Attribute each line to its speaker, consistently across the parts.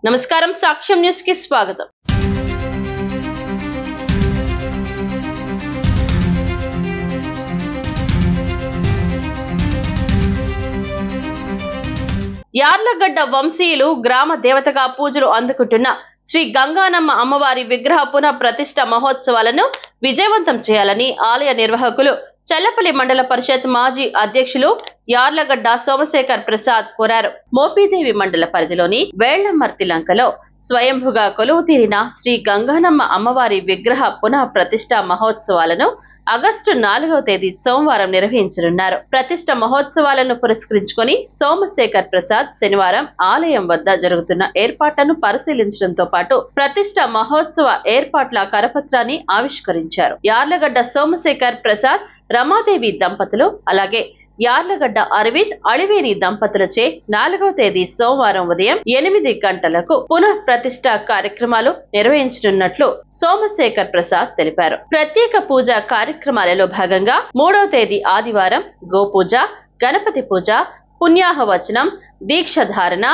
Speaker 1: నమస్కారం, సాక్ష్యం న్యూస్ కి స్వాగతం. యార్లగడ్డ వంశీయులు గ్రామ దేవతగా పూజలు అందుకుంటున్న శ్రీ గంగానమ్మ అమ్మవారి విగ్రహ పునః ప్రతిష్ఠ మహోత్సవాలను విజయవంతం చేయాలని ఆలయ నిర్వాహకులు చల్లపల్లి మండల పరిషత్ మాజీ అధ్యక్షులు యార్లగడ్డ సోమశేఖర్ ప్రసాద్ కోరారు. మోపిదేవి మండల పరిధిలోని వేళ్లమర్తి లంకలో స్వయంభుగా కొలువు తీరిన శ్రీ గంగానమ్మ అమ్మవారి విగ్రహ పునః ప్రతిష్ఠ మహోత్సవాలను ఆగస్టు 4వ తేదీ సోమవారం నిర్వహించనున్నారు. ప్రతిష్ఠ మహోత్సవాలను పురస్కరించుకొని సోమశేఖర్ ప్రసాద్ శనివారం ఆలయం వద్ద జరుగుతున్న ఏర్పాట్లను పరిశీలించడంతో పాటు ప్రతిష్ఠ మహోత్సవ ఏర్పాట్ల కరపత్రాన్ని ఆవిష్కరించారు. యార్లగడ్డ సోమశేఖర్ ప్రసాద్, రమాదేవి దంపతులు, అలాగే యార్లగడ్డ అరవింద్, అళివేని దంపతులచే 4వ తేదీ సోమవారం ఉదయం 8 గంటలకు పునః ప్రతిష్ఠ కార్యక్రమాలు నిర్వహించనున్నట్లు సోమశేఖర్ ప్రసాద్ తెలిపారు. ప్రత్యేక పూజా కార్యక్రమాలలో భాగంగా 3వ తేదీ ఆదివారం గోపూజ, గణపతి పూజ, పుణ్యాహవచనం, దీక్షధారణ,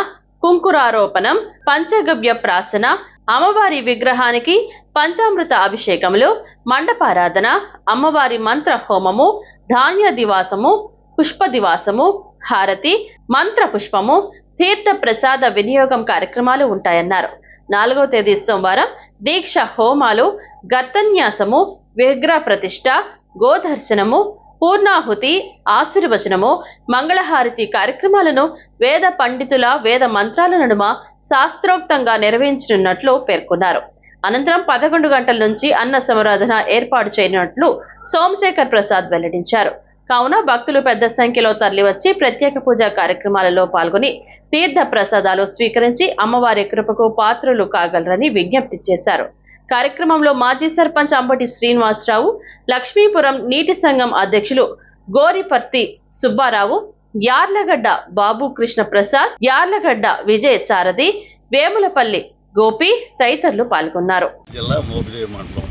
Speaker 1: కుంకురారోపణం, పంచగవ్య ప్రాసన, అమ్మవారి విగ్రహానికి పంచామృత అభిషేకములు, మండపారాధన, అమ్మవారి మంత్ర హోమము, ధాన్య దివాసము, పుష్ప దివాసము, హారతి, మంత్ర పుష్పము, తీర్థ ప్రసాద వినియోగం కార్యక్రమాలు ఉంటాయన్నారు. 4వ తేదీ సోమవారం దీక్ష హోమాలు, గర్తన్యాసము, విగ్రహ ప్రతిష్ఠ, గోదర్శనము, పూర్ణాహుతి, ఆశీర్వచనము, మంగళహారతి కార్యక్రమాలను వేద పండితుల వేద మంత్రాల నడుమ శాస్త్రోక్తంగా నిర్వహించనున్నట్లు పేర్కొన్నారు. అనంతరం 11 గంటల నుంచి అన్న సమారాధన ఏర్పాటు చేయనున్నట్లు సోమశేఖర్ ప్రసాద్ వెల్లడించారు. కావున భక్తులు పెద్ద సంఖ్యలో తరలివచ్చి ప్రత్యేక పూజా కార్యక్రమాలలో పాల్గొని తీర్థ ప్రసాదాలు స్వీకరించి అమ్మవారి కృపకు పాత్రులు కాగలరని విజ్ఞప్తి చేశారు. కార్యక్రమంలో మాజీ సర్పంచ్ అంబటి శ్రీనివాసరావు, లక్ష్మీపురం నీటి సంఘం అధ్యక్షులు గోరిపర్తి సుబ్బారావు, యార్లగడ్డ బాబు కృష్ణ ప్రసాద్, యార్లగడ్డ విజయ సారథి, వేములపల్లి గోపి తదితరులు పాల్గొన్నారు.
Speaker 2: జిల్లా మోపిదేవి మండలం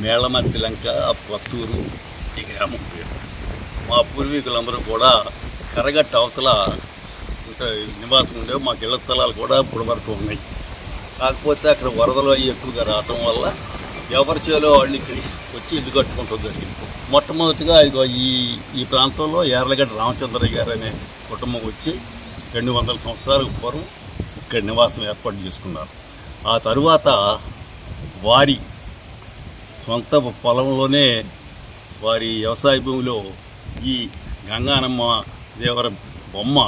Speaker 2: మేళమర్తి లంక పత్తూరు ఈ గ్రామం పేరు. మా పూర్వీకులందరూ కూడా కరగట్ట అవతల నివాసం ఉండేవి. మాకు ఇళ్ల స్థలాలు కూడా ఇప్పుడు వరకు ఉన్నాయి. కాకపోతే అక్కడ వరదలు ఎక్కువగా రావటం వల్ల ఎవరి చేలో వాళ్ళు ఇక్కడికి వచ్చి ఇల్లు కట్టుకుంటూ జరిగింది. మొట్టమొదటిగా ఇదిగో ఈ ప్రాంతంలో యార్లగడ్డ రామచంద్రయ్య గారు అనే కుటుంబం వచ్చి 200 సంవత్సరాలకు పూర్వం ఇక్కడ నివాసం ఏర్పాటు చేసుకున్నారు. ఆ తరువాత వారి సొంత పొలంలోనే వారి వ్యవసాయ భూమిలో ఈ గంగానమ్మ దేవర బొమ్మ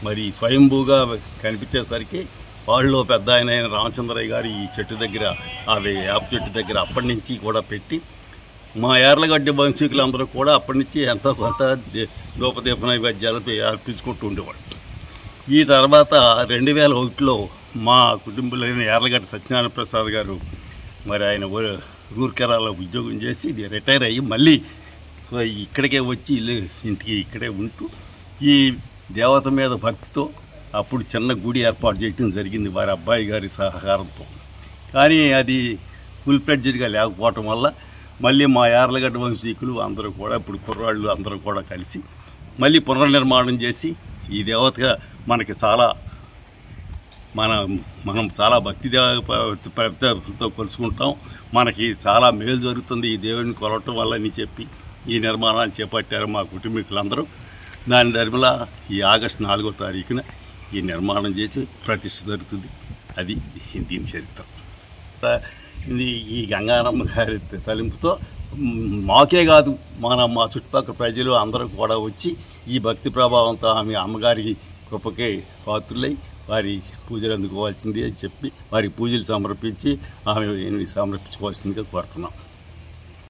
Speaker 2: మరి స్వయంభూగా కనిపించేసరికి వాళ్ళు పెద్ద ఆయన రామచంద్రయ్య గారు ఈ చెట్టు దగ్గర, అవి వేప చెట్టు దగ్గర అప్పటి నుంచి కూడా పెట్టి మా యార్లగడ్డ వంశీకులందరూ కూడా అప్పటి నుంచి ఎంతో కొంత ధూపదీప నైవేద్యాలు అర్పించుకుంటూ ఉండేవాళ్ళు. ఈ తర్వాత 2001లో మా కుటుంబంలోని యార్లగడ్డ సత్యనారాయణ ప్రసాద్ గారు మరి ఆయన రూర్కెరాలో ఉద్యోగం చేసి రిటైర్ అయ్యి మళ్ళీ ఇక్కడికే వచ్చి ఇంటికి ఇక్కడే ఉంటూ ఈ దేవత మీద భక్తితో అప్పుడు చిన్న గుడి ఏర్పాటు చేయడం జరిగింది వారి అబ్బాయి గారి సహకారంతో. కానీ అది ఫుల్ ఫ్లెడ్జ్డ్గా లేకపోవటం వల్ల మళ్ళీ మా యార్లగడ్డ వంశీకులు అందరూ కూడా ఇప్పుడు కుర్రాళ్ళు అందరూ కూడా కలిసి మళ్ళీ పునర్నిర్మాణం చేసి ఈ దేవతగా మనకి చాలా మనం చాలా భక్తి ప్రతితో కొలుసుకుంటాం. మనకి చాలా మేలు జరుగుతుంది ఈ దేవుడిని కొలవటం వల్ల అని చెప్పి ఈ నిర్మాణాన్ని చేపట్టారు మా కుటుంబీకులందరూ. దాని ధర్మలా ఈ ఆగస్టు 4వ తారీఖున ఈ నిర్మాణం చేసి ప్రతిష్ఠ జరుగుతుంది. అది దీని చరిత్ర. ఈ గంగానమ్మ గారి తలింపుతో మాకే కాదు మా చుట్టుపక్కల ప్రజలు అందరూ కూడా వచ్చి ఈ భక్తి ప్రభావంతో ఆమె అమ్మగారి కృపకే పాత్రులై వారి పూజలు అందుకోవాల్సింది అని చెప్పి వారి పూజలు సమర్పించి ఆమె సమర్పించుకోవాల్సిందిగా కోరుతున్నాం.